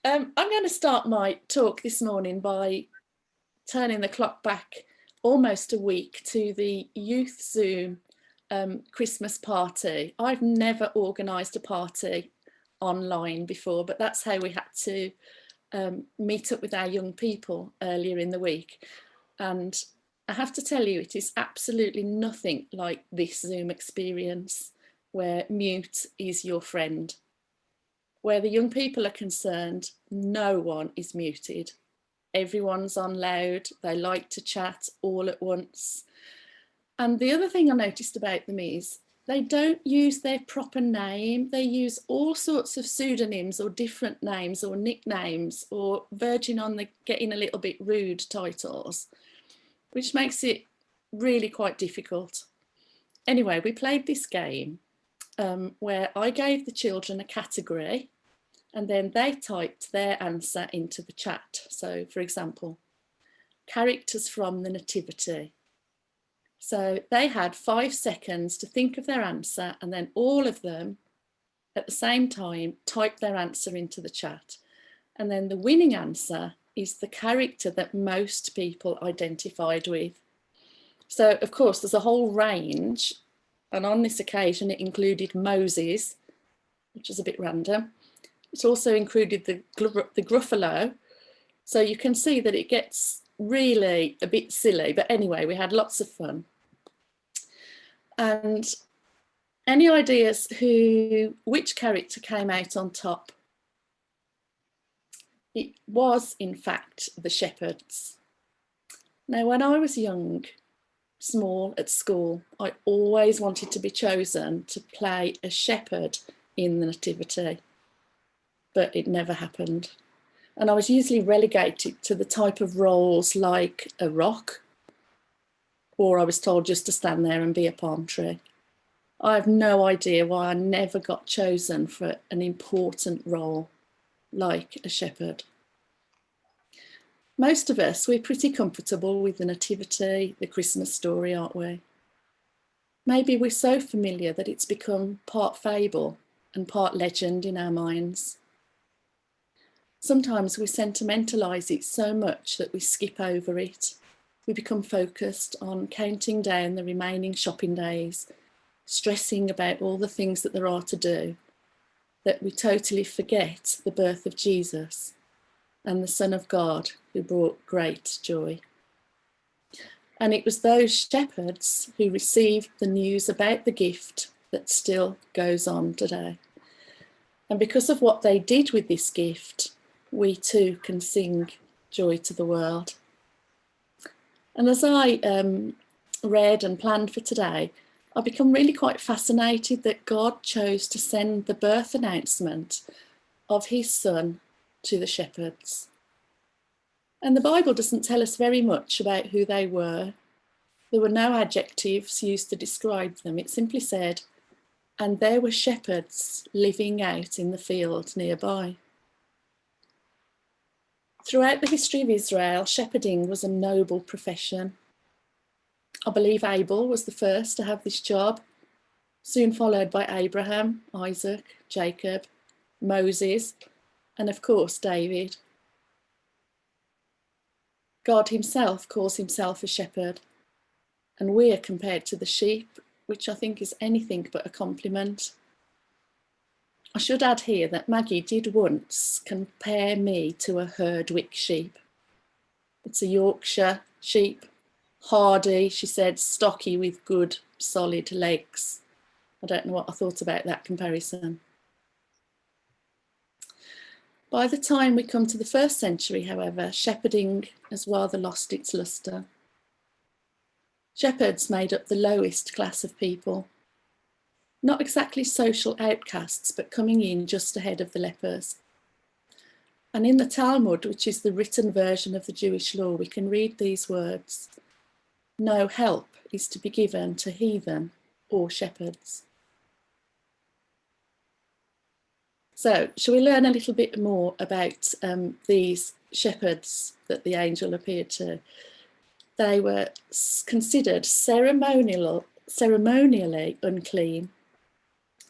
I'm going to start my talk this morning by turning the clock back almost a week to the youth Zoom Christmas party. I've never organised a party online before, but that's how we had to meet up with our young people earlier in the week. And I have to tell you, it is absolutely nothing like this Zoom experience where mute is your friend. Where the young people are concerned, no one is muted. Everyone's on loud, they like to chat all at once. And the other thing I noticed about them is they don't use their proper name. They use all sorts of pseudonyms or different names or nicknames or verging on the getting a little bit rude titles, which makes it really quite difficult. Anyway, we played this game where I gave the children a category and then they typed their answer into the chat. So, for example, characters from the Nativity. So they had 5 seconds to think of their answer, and then all of them at the same time typed their answer into the chat. And then the winning answer is the character that most people identified with. So, of course, there's a whole range. And on this occasion, it included Moses, which is a bit random. It also included the Gruffalo. So you can see that it gets really a bit silly. But anyway, we had lots of fun. And any ideas which character came out on top? It was, in fact, the shepherds. Now, when I was young, small at school, I always wanted to be chosen to play a shepherd in the Nativity, but it never happened. And I was usually relegated to the type of roles like a rock, or I was told just to stand there and be a palm tree. I have no idea why I never got chosen for an important role like a shepherd. Most of us, we're pretty comfortable with the Nativity, the Christmas story, aren't we? Maybe we're so familiar that it's become part fable and part legend in our minds. Sometimes we sentimentalise it so much that we skip over it. We become focused on counting down the remaining shopping days, stressing about all the things that there are to do, that we totally forget the birth of Jesus and the Son of God who brought great joy. And it was those shepherds who received the news about the gift that still goes on today. And because of what they did with this gift, we too can sing Joy to the World. And as I read and planned for today, I've become really quite fascinated that God chose to send the birth announcement of his son to the shepherds. And the Bible doesn't tell us very much about who they were. There were no adjectives used to describe them. It simply said, and there were shepherds living out in the field nearby. Throughout the history of Israel, shepherding was a noble profession. I believe Abel was the first to have this job, soon followed by Abraham, Isaac, Jacob, Moses, and of course, David. God himself calls himself a shepherd, and we are compared to the sheep, which I think is anything but a compliment. I should add here that Maggie did once compare me to a Herdwick sheep. It's a Yorkshire sheep, hardy, she said, stocky with good, solid legs. I don't know what I thought about that comparison. By the time we come to the 1st century, however, shepherding has rather lost its lustre. Shepherds made up the lowest class of people. Not exactly social outcasts, but coming in just ahead of the lepers. And in the Talmud, which is the written version of the Jewish law, we can read these words: no help is to be given to heathen or shepherds. So, shall we learn a little bit more about these shepherds that the angel appeared to? They were considered ceremonially unclean.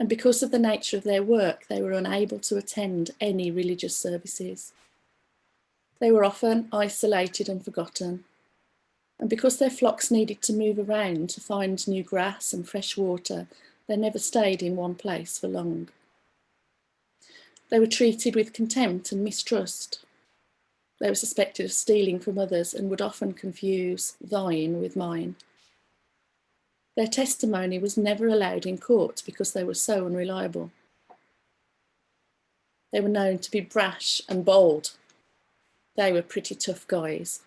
And because of the nature of their work, they were unable to attend any religious services. They were often isolated and forgotten. And because their flocks needed to move around to find new grass and fresh water, they never stayed in one place for long. They were treated with contempt and mistrust. They were suspected of stealing from others and would often confuse thine with mine. Their testimony was never allowed in court because they were so unreliable. They were known to be brash and bold. They were pretty tough guys.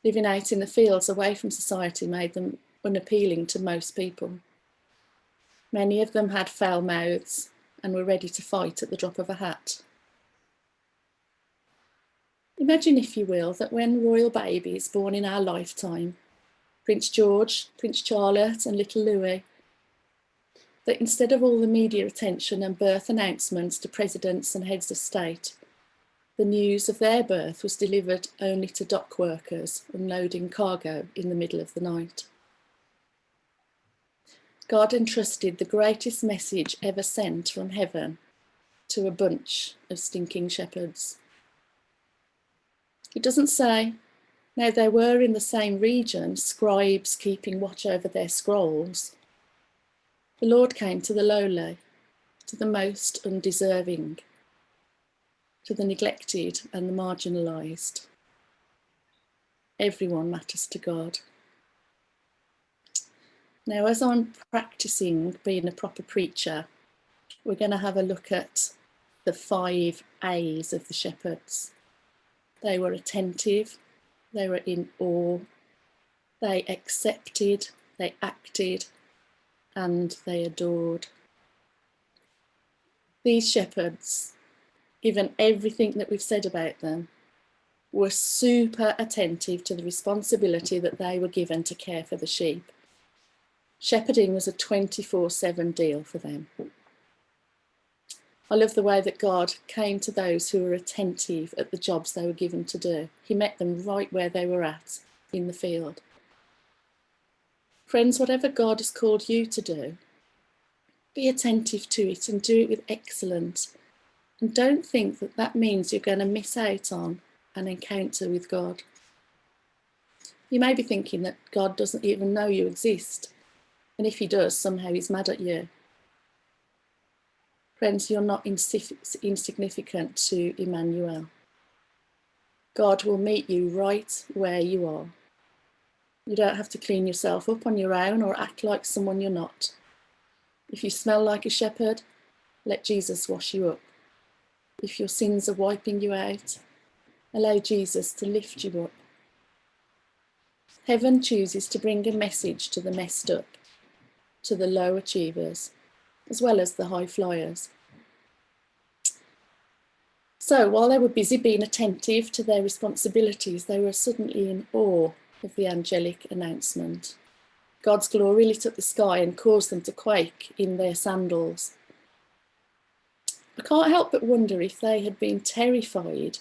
Living out in the fields away from society made them unappealing to most people. Many of them had foul mouths and were ready to fight at the drop of a hat. Imagine, if you will, that when royal babies born in our lifetime, Prince George, Prince Charlotte and little Louis, that instead of all the media attention and birth announcements to presidents and heads of state, the news of their birth was delivered only to dock workers unloading cargo in the middle of the night. God entrusted the greatest message ever sent from heaven to a bunch of stinking shepherds. It doesn't say, now there were in the same region scribes keeping watch over their scrolls. The Lord came to the lowly, to the most undeserving, to the neglected and the marginalised. Everyone matters to God. Now, as I'm practicing being a proper preacher, we're going to have a look at the 5 A's of the shepherds. They were attentive, they were in awe, they accepted, they acted, and they adored. These shepherds, given everything that we've said about them, were super attentive to the responsibility that they were given to care for the sheep. Shepherding was a 24/7 deal for them. I love the way that God came to those who were attentive at the jobs they were given to do. He met them right where they were at, in the field. Friends, whatever God has called you to do, be attentive to it and do it with excellence. And don't think that that means you're going to miss out on an encounter with God. You may be thinking that God doesn't even know you exist. And if he does, somehow he's mad at you. Friends, you're not insignificant to Emmanuel. God will meet you right where you are. You don't have to clean yourself up on your own or act like someone you're not. If you smell like a shepherd, let Jesus wash you up. If your sins are wiping you out, allow Jesus to lift you up. Heaven chooses to bring a message to the messed up, to the low achievers, as well as the high flyers. So while they were busy being attentive to their responsibilities, they were suddenly in awe of the angelic announcement. God's glory lit up the sky and caused them to quake in their sandals. I can't help but wonder if they had been terrified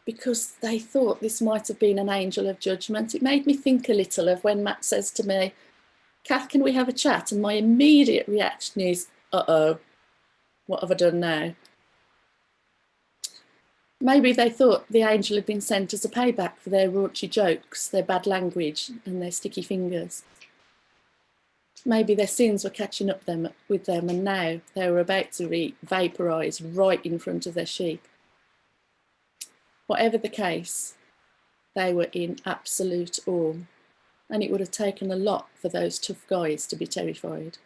because they thought this might have been an angel of judgment. It made me think a little of when Matt says to me, Kath, can we have a chat? And my immediate reaction is, uh-oh, what have I done now? Maybe they thought the angel had been sent as a payback for their raunchy jokes, their bad language and their sticky fingers. Maybe their sins were catching up with them and now they were about to be vaporised right in front of their sheep. Whatever the case, they were in absolute awe, and it would have taken a lot for those tough guys to be terrified.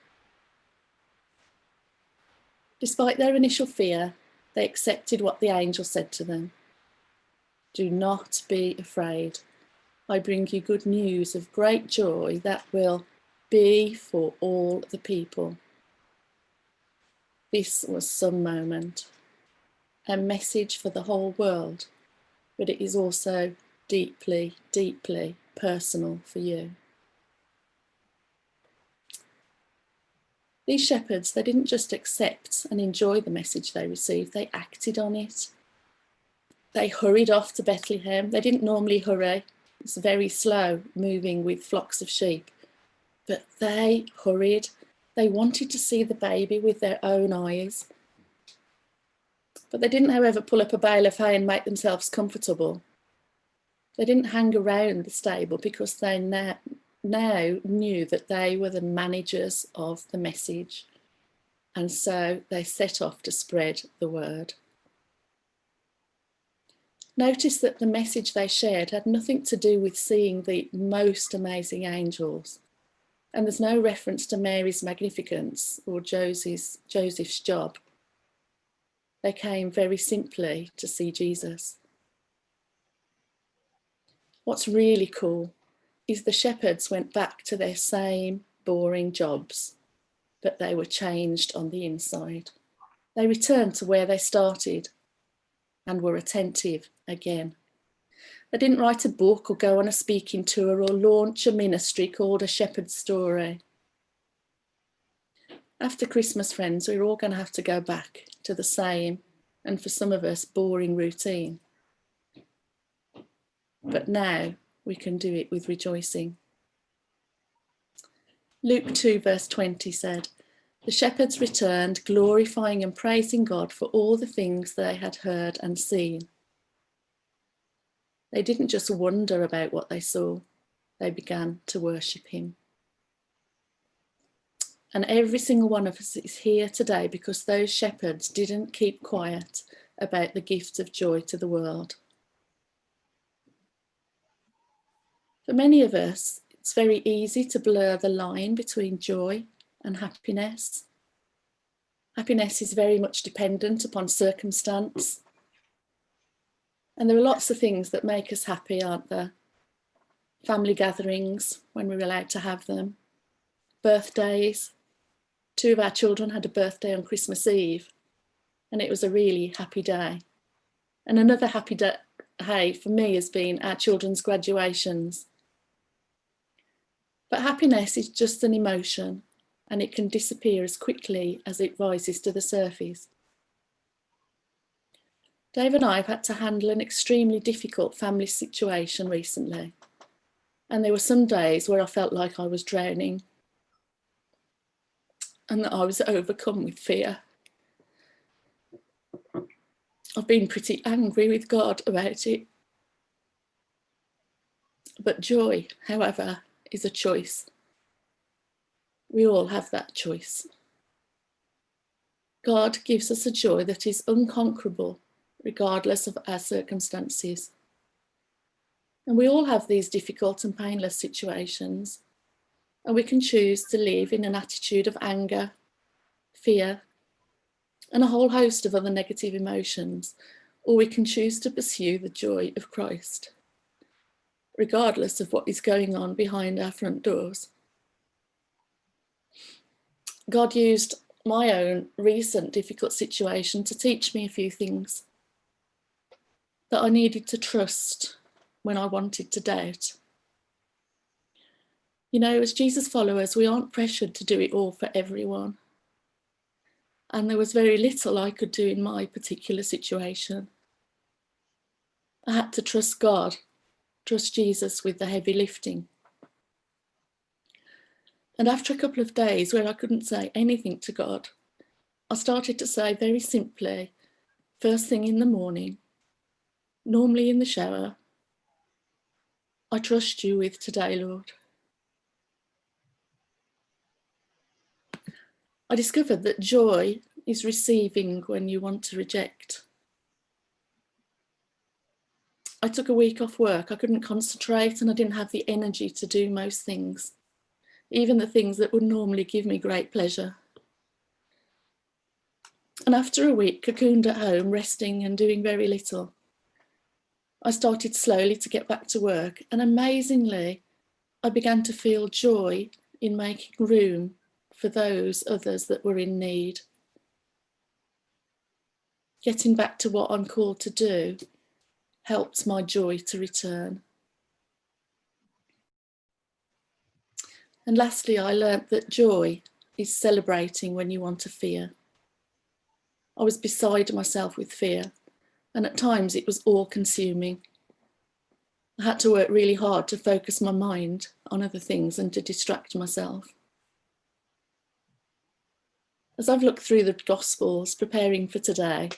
Despite their initial fear, they accepted what the angel said to them. Do not be afraid. I bring you good news of great joy that will be for all the people. This was some moment, a message for the whole world, but it is also deeply, deeply personal for you. These shepherds, they didn't just accept and enjoy the message they received, they acted on it. They hurried off to Bethlehem. They didn't normally hurry. It's very slow moving with flocks of sheep. But they hurried. They wanted to see the baby with their own eyes. But they didn't, however, pull up a bale of hay and make themselves comfortable. They didn't hang around the stable because they now knew that they were the managers of the message. And so they set off to spread the word. Notice that the message they shared had nothing to do with seeing the most amazing angels. And there's no reference to Mary's magnificence or Joseph's job. They came very simply to see Jesus. What's really cool is the shepherds went back to their same boring jobs, but they were changed on the inside. They returned to where they started and were attentive again. They didn't write a book or go on a speaking tour or launch a ministry called A Shepherd's Story. After Christmas, friends, we're all going to have to go back to the same, and for some of us, boring routine. But now we can do it with rejoicing. Luke 2 verse 20 said, "The shepherds returned, glorifying and praising God for all the things they had heard and seen." They didn't just wonder about what they saw, they began to worship him. And every single one of us is here today because those shepherds didn't keep quiet about the gift of joy to the world. For many of us, it's very easy to blur the line between joy and happiness. Happiness is very much dependent upon circumstance. And there are lots of things that make us happy, aren't there? Family gatherings, when we're allowed to have them. Birthdays. 2 of our children had a birthday on Christmas Eve, and it was a really happy day. And another happy day for me has been our children's graduations. But happiness is just an emotion, and it can disappear as quickly as it rises to the surface. Dave and I have had to handle an extremely difficult family situation recently, and there were some days where I felt like I was drowning and that I was overcome with fear. I've been pretty angry with God about it. But joy, however, is a choice. We all have that choice. God gives us a joy that is unconquerable, regardless of our circumstances. And we all have these difficult and painless situations, and we can choose to live in an attitude of anger, fear, and a whole host of other negative emotions, or we can choose to pursue the joy of Christ, regardless of what is going on behind our front doors. God used my own recent difficult situation to teach me a few things that I needed to trust when I wanted to doubt. You know, as Jesus followers, we aren't pressured to do it all for everyone. And there was very little I could do in my particular situation. I had to trust God, trust Jesus with the heavy lifting. And after a couple of days where I couldn't say anything to God, I started to say very simply, first thing in the morning, normally in the shower, "I trust you with today, Lord." I discovered that joy is receiving when you want to reject. I took a week off work. I couldn't concentrate and I didn't have the energy to do most things, even the things that would normally give me great pleasure. And after a week cocooned at home, resting and doing very little, I started slowly to get back to work, and amazingly, I began to feel joy in making room for those others that were in need. Getting back to what I'm called to do helped my joy to return. And lastly, I learnt that joy is celebrating when you want to fear. I was beside myself with fear, and at times it was all-consuming. I had to work really hard to focus my mind on other things and to distract myself. As I've looked through the Gospels preparing for today,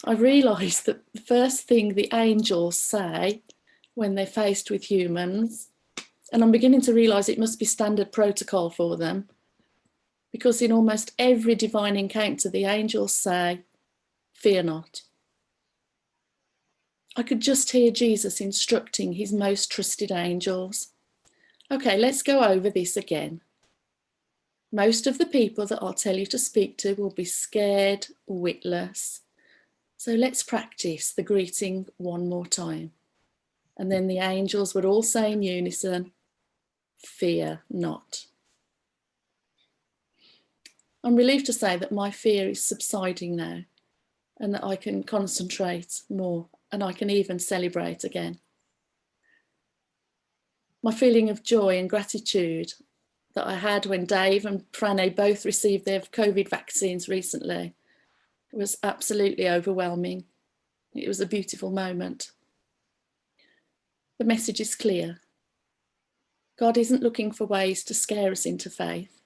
I realised that the first thing the angels say when they're faced with humans, and I'm beginning to realise it must be standard protocol for them, because in almost every divine encounter, the angels say, "Fear not." I could just hear Jesus instructing his most trusted angels. Okay, let's go over this again. Most of the people that I'll tell you to speak to will be scared, witless. So let's practice the greeting one more time. And then the angels would all say in unison, "Fear not." I'm relieved to say that my fear is subsiding now and that I can concentrate more and I can even celebrate again. My feeling of joy and gratitude that I had when Dave and Prane both received their COVID vaccines recently was absolutely overwhelming. It was a beautiful moment. The message is clear. God isn't looking for ways to scare us into faith.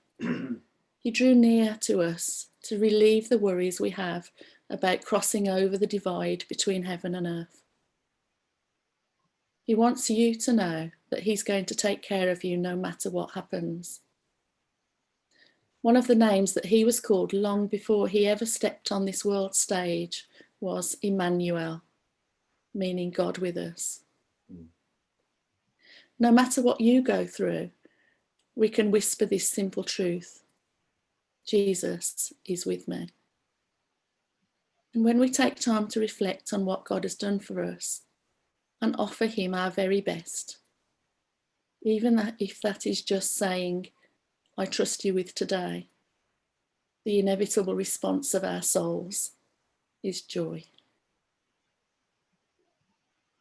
He drew near to us to relieve the worries we have about crossing over the divide between heaven and earth. He wants you to know that he's going to take care of you no matter what happens. One of the names that he was called long before he ever stepped on this world stage was Emmanuel, meaning God with us. No matter what you go through, we can whisper this simple truth: Jesus is with me. And when we take time to reflect on what God has done for us and offer him our very best, even if that is just saying, "I trust you with today," the inevitable response of our souls is joy.